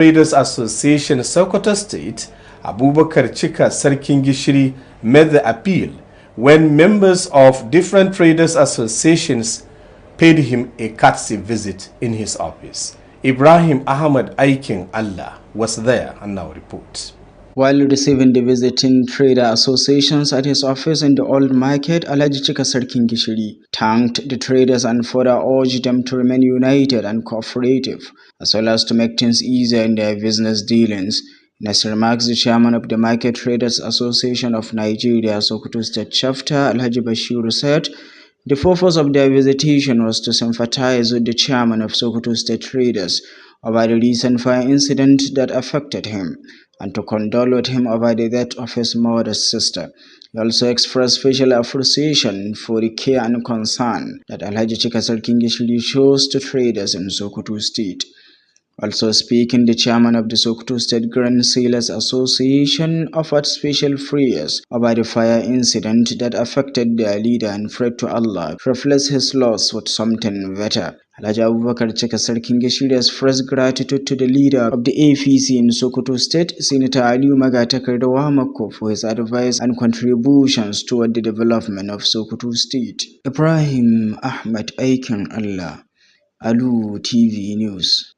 Traders Association Sokoto State, Abubakar Chika Sarkin Gishiri, made the appeal when members of different traders associations paid him a courtesy visit in his office. Ibrahim Ahmad Aikin Allah was there and now reports. While receiving the visiting trader associations at his office in the Old Market, Alhaji Chika Sarkin Gishiri thanked the traders and further urged them to remain united and cooperative, as well as to make things easier in their business dealings. In his remarks, the chairman of the Market Traders Association of Nigeria, Sokoto State Chapter, Alhaji Bashir, said the purpose of their visitation was to sympathize with the chairman of Sokoto State Traders over the recent fire incident that affected him, and to condole with him over the death of his mother's sister. He also expressed special appreciation for the care and concern that Alhaji Chika Sarkin Gishiri shows to traders in Sokoto State. Also speaking, the chairman of the Sokoto State Grand Sailors Association offered special prayers over the fire incident that affected their leader and prayed to Allah to replace his loss with something better. Alhaji Abubakar Chika Sarkin Gishiri expressed gratitude to the leader of the APC in Sokoto State, Senator Aliyu Magatakarda, for his advice and contributions toward the development of Sokoto State. Ibrahim Ahmad Aikin Allah, Alu TV News.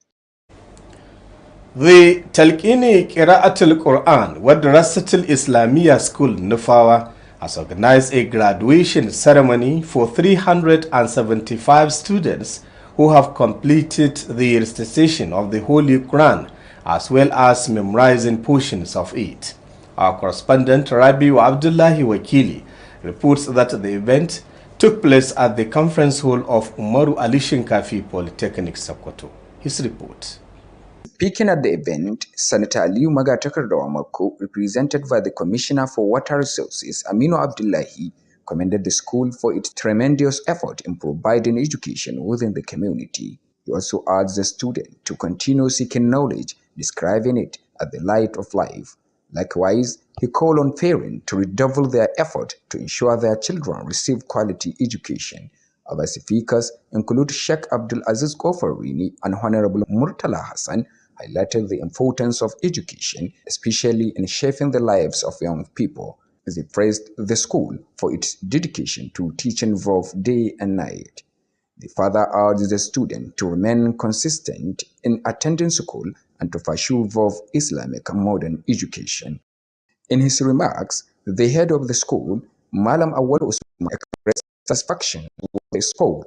The Talqini Qira'atul Quran Madrasatul Islamiyya School Nufawa has organized a graduation ceremony for 375 students who have completed the recitation of the Holy Quran as well as memorizing portions of it. Our correspondent Rabiu Abdullahi Wakili reports that the event took place at the conference hall of Umaru Ali Shinkafi Polytechnic Sokoto. His report. Speaking at the event, Senator Aliyu Magatakarda, represented by the Commissioner for Water Resources, Aminu Abdullahi, commended the school for its tremendous effort in providing education within the community. He also urged the student to continue seeking knowledge, describing it as the light of life. Likewise, he called on parents to redouble their effort to ensure their children receive quality education. Other speakers include Sheikh Abdul Aziz Kofarini and Honorable Murtala Hassan, highlighted the importance of education, especially in shaping the lives of young people, as he praised the school for its dedication to teaching both day and night. The father urged the student to remain consistent in attending school and to pursue both Islamic and modern education. In his remarks, the head of the school, Malam Awal Usman, expressed satisfaction with the school.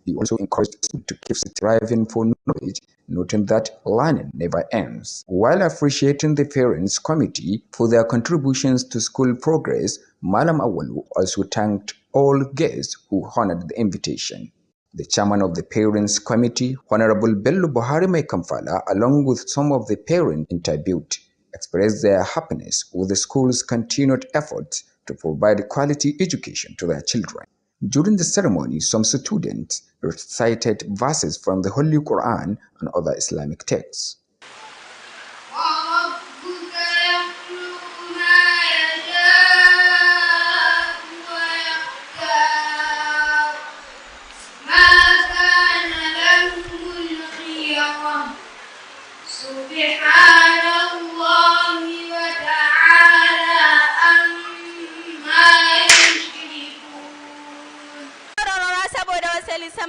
He also encouraged students to keep striving for knowledge, noting that learning never ends. While appreciating the parents' committee for their contributions to school progress, Malam Awalu also thanked all guests who honored the invitation. The chairman of the parents' committee, Honorable Bello Buhari Kamfala, along with some of the parents interviewed, expressed their happiness with the school's continued efforts to provide quality education to their children. During the ceremony, some students recited verses from the Holy Quran and other Islamic texts.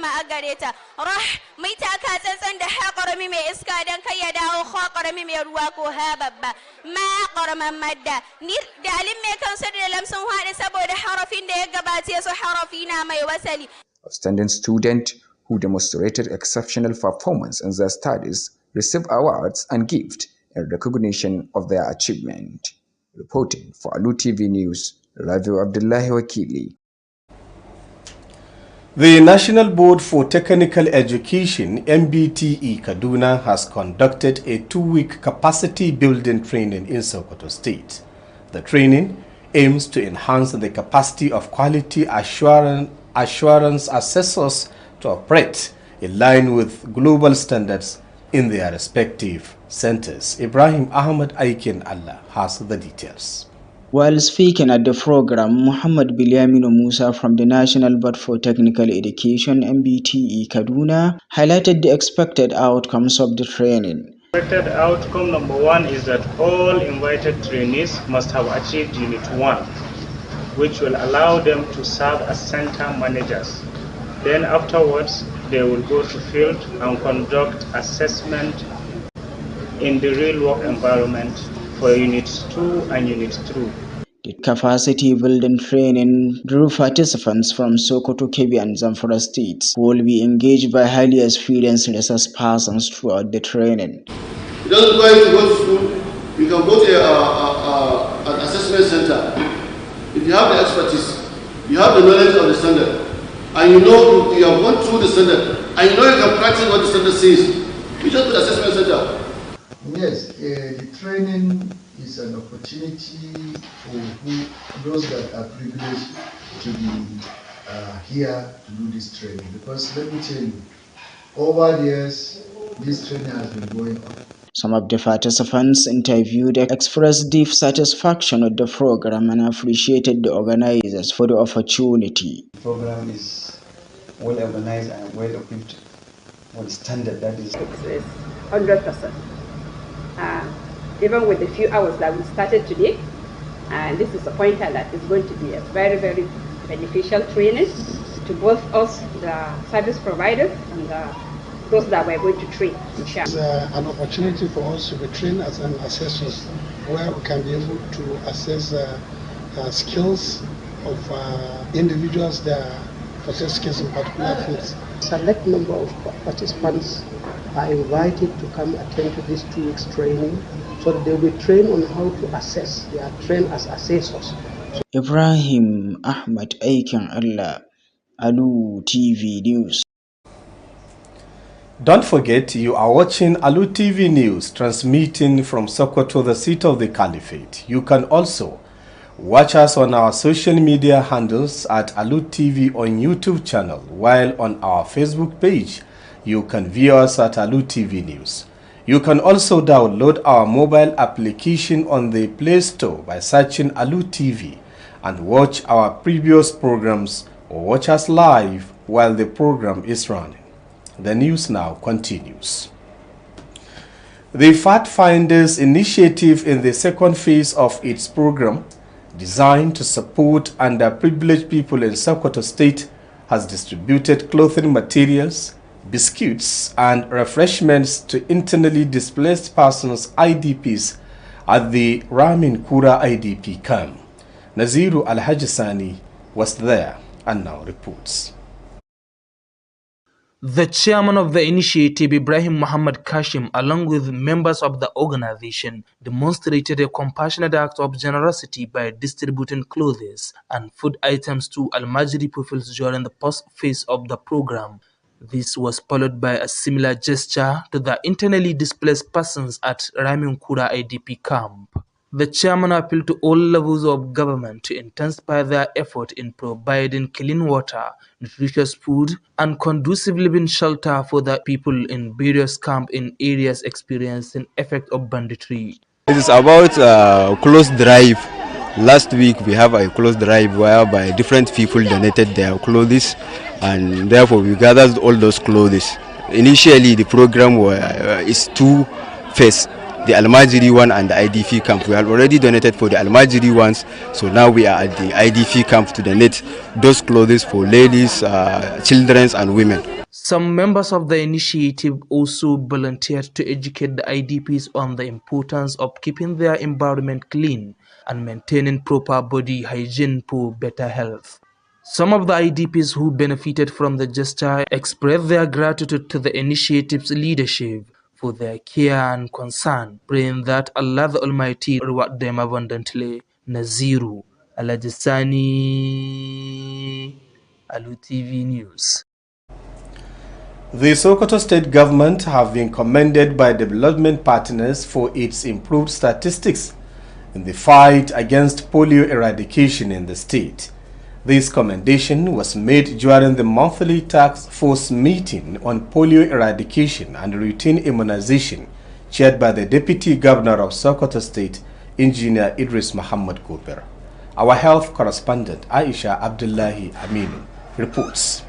sama a gare ta mai taka tsantsan da ha karami mai iska dan kai ya dawo ha karami mai ruwa ko ha babba ma karaman madda ni dalin mai kansu da lamsun hadi saboda harafin da ya gabace su harafi na mai wasali. Outstanding student who demonstrated exceptional performance in their studies received awards and gifts in recognition of their achievement. Reporting for Alu TV News, Ravi Abdullahi Wakili. The National Board for Technical Education, MBTE Kaduna, has conducted a 2-week capacity building training in Sokoto State. The training aims to enhance the capacity of quality assurance assessors to operate in line with global standards in their respective centers. Ibrahim Ahmad Aikin Allah has the details. While speaking at the program, Muhammad Bilyaminu Musa from the National Board for Technical Education (MBTE) Kaduna highlighted the expected outcomes of the training. Expected outcome number one is that all invited trainees must have achieved Unit 1, which will allow them to serve as center managers. Then afterwards, they will go to field and conduct assessment in the real work environment for Units 2 and Unit 3. The capacity building training drew participants from Sokoto, Kebbi and Zamfara states who will be engaged by highly experienced resource persons throughout the training. It doesn't require you to go to school. You can go to an assessment center. If you have the expertise, you have the knowledge of the standard, and you know you have gone through the standard, and you know you can practice what the standard says, you just go to the assessment center. Yes, the training is an opportunity for those that are privileged to be here to do this training. Because let me tell you, over the years, this training has been going on. Some of the participants interviewed expressed deep satisfaction with the program and appreciated the organizers for the opportunity. The program is well organized and well equipped with standard that is 100%. Even with the few hours that we started today, and this is a pointer that is going to be a very, very beneficial training to both us, the service providers, and those that we're going to train. It's an opportunity for us to be trained as an assessors, where we can be able to assess skills of individuals that possess skills in particular fields. Select number of participants are invited to come attend to this 2 weeks training, so that they will be trained on how to assess. They are trained as assessors. Ibrahim Ahmad Aikin Allah, Alu TV News. Don't forget, you are watching Alu TV News, transmitting from Sokoto, the seat of the Caliphate. You can also watch us on our social media handles at Alu TV on YouTube channel, while on our Facebook page, you can view us at Alu TV News. You can also download our mobile application on the Play Store by searching Alu TV and watch our previous programs or watch us live while the program is running. The news now continues. The Fact Finders initiative in the second phase of its program, designed to support underprivileged people in Sokoto State, has distributed clothing materials, biscuits, and refreshments to internally displaced persons (IDPs) at the Ramin Kura IDP camp. Naziru Al-Hajisani was there and now reports. The chairman of the initiative, Ibrahim Muhammad Kashim, along with members of the organization, demonstrated a compassionate act of generosity by distributing clothes and food items to Al-Majri pupils during the first phase of the program. This was followed by a similar gesture to the internally displaced persons at Ramin Kura IDP camp. The chairman appealed to all levels of government to intensify their effort in providing clean water, nutritious food, and conducive living shelter for the people in various camps in areas experiencing effect of banditry. It is about a clothes drive. Last week we have a clothes drive whereby different people donated their clothes, and therefore we gathered all those clothes. Initially the program is 2 phases. The Al-Majri one and the IDP camp. We have already donated for the Al-Majri ones, so now we are at the IDP camp to donate those clothes for ladies, children and women. Some members of the initiative also volunteered to educate the IDPs on the importance of keeping their environment clean and maintaining proper body hygiene for better health. Some of the IDPs who benefited from the gesture expressed their gratitude to the initiative's leadership for their care and concern, praying that Allah the Almighty reward them abundantly. Naziru Al-Hajisani, Alu TV News. The Sokoto State government have been commended by development partners for its improved statistics in the fight against polio eradication in the state. This commendation was made during the monthly task force meeting on polio eradication and routine immunization chaired by the Deputy Governor of Sokoto State, Engineer Idris Muhammad Koper. Our health correspondent Aisha Abdullahi Aminu reports.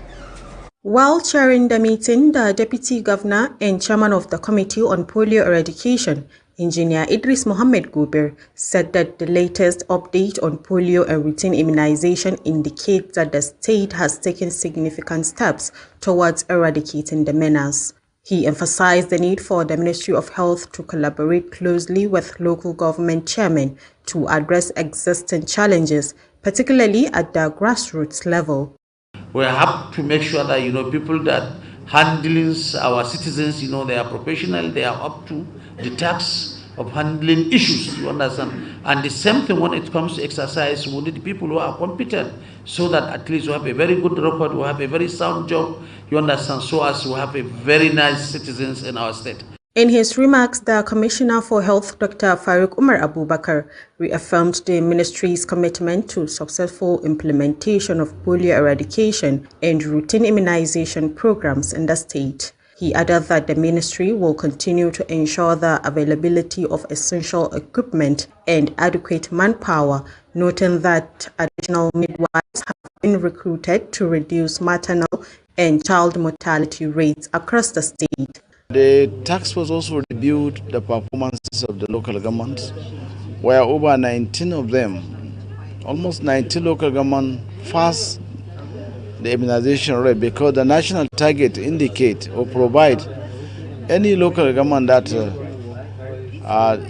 While chairing the meeting, the Deputy Governor and Chairman of the Committee on Polio Eradication, Engineer Idris Mohammed Gobir, said that the latest update on polio and routine immunization indicates that the state has taken significant steps towards eradicating the menace. He emphasized the need for the Ministry of Health to collaborate closely with local government chairmen to address existing challenges, particularly at the grassroots level. We have to make sure that, people that handling our citizens, they are professional, they are up to the task of handling issues, you understand? And the same thing when it comes to exercise, we need people who are competent, so that at least we have a very good record, we have a very sound job, you understand, so as we have a very nice citizens in our state. In his remarks, the Commissioner for Health, Dr. Farooq Umar Abubakar, reaffirmed the ministry's commitment to successful implementation of polio eradication and routine immunization programs in the state. He added that the ministry will continue to ensure the availability of essential equipment and adequate manpower, noting that additional midwives have been recruited to reduce maternal and child mortality rates across the state. The task force also reviewed the performances of the local governments, where over 19 of them, almost 90 local governments, passed the immunization rate, because the national target indicate or provide any local government that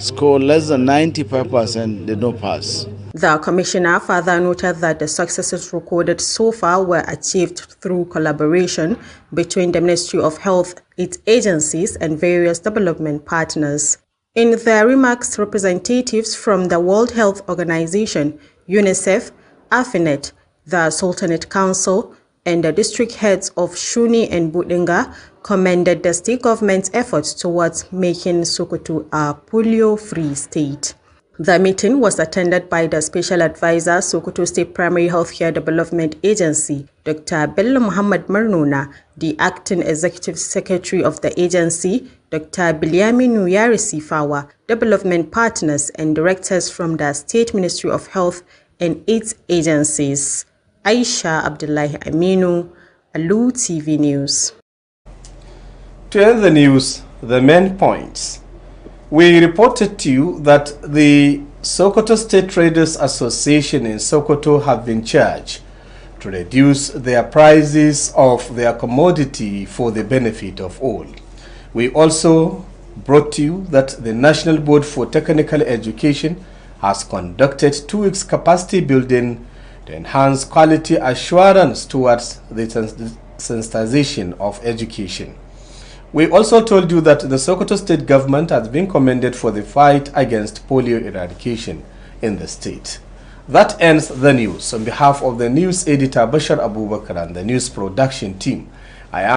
score less than 95%, they don't pass. The commissioner further noted that the successes recorded so far were achieved through collaboration between the Ministry of Health, its agencies, and various development partners. In their remarks, representatives from the World Health Organization, UNICEF, AFINET, the Sultanate Council, and the district heads of Shuni and Budinga commended the state government's efforts towards making Sokoto a polio-free state. The meeting was attended by the Special Advisor, Sokoto State Primary Healthcare Development Agency, Dr. Bello Muhammad Marnona, the Acting Executive Secretary of the agency, Dr. Bilyaminu Yarisi Fawa, development partners, and directors from the State Ministry of Health and its agencies. Aisha Abdullahi Aminu, Alu TV News. To end the news, the main points. We reported to you that the Sokoto State Traders Association in Sokoto have been charged to reduce their prices of their commodity for the benefit of all. We also brought to you that the National Board for Technical Education has conducted 2 weeks capacity building to enhance quality assurance towards the sensitization of education. We also told you that the Sokoto State government has been commended for the fight against polio eradication in the state. That ends the news. On behalf of the news editor Bashar Abubakar and the news production team,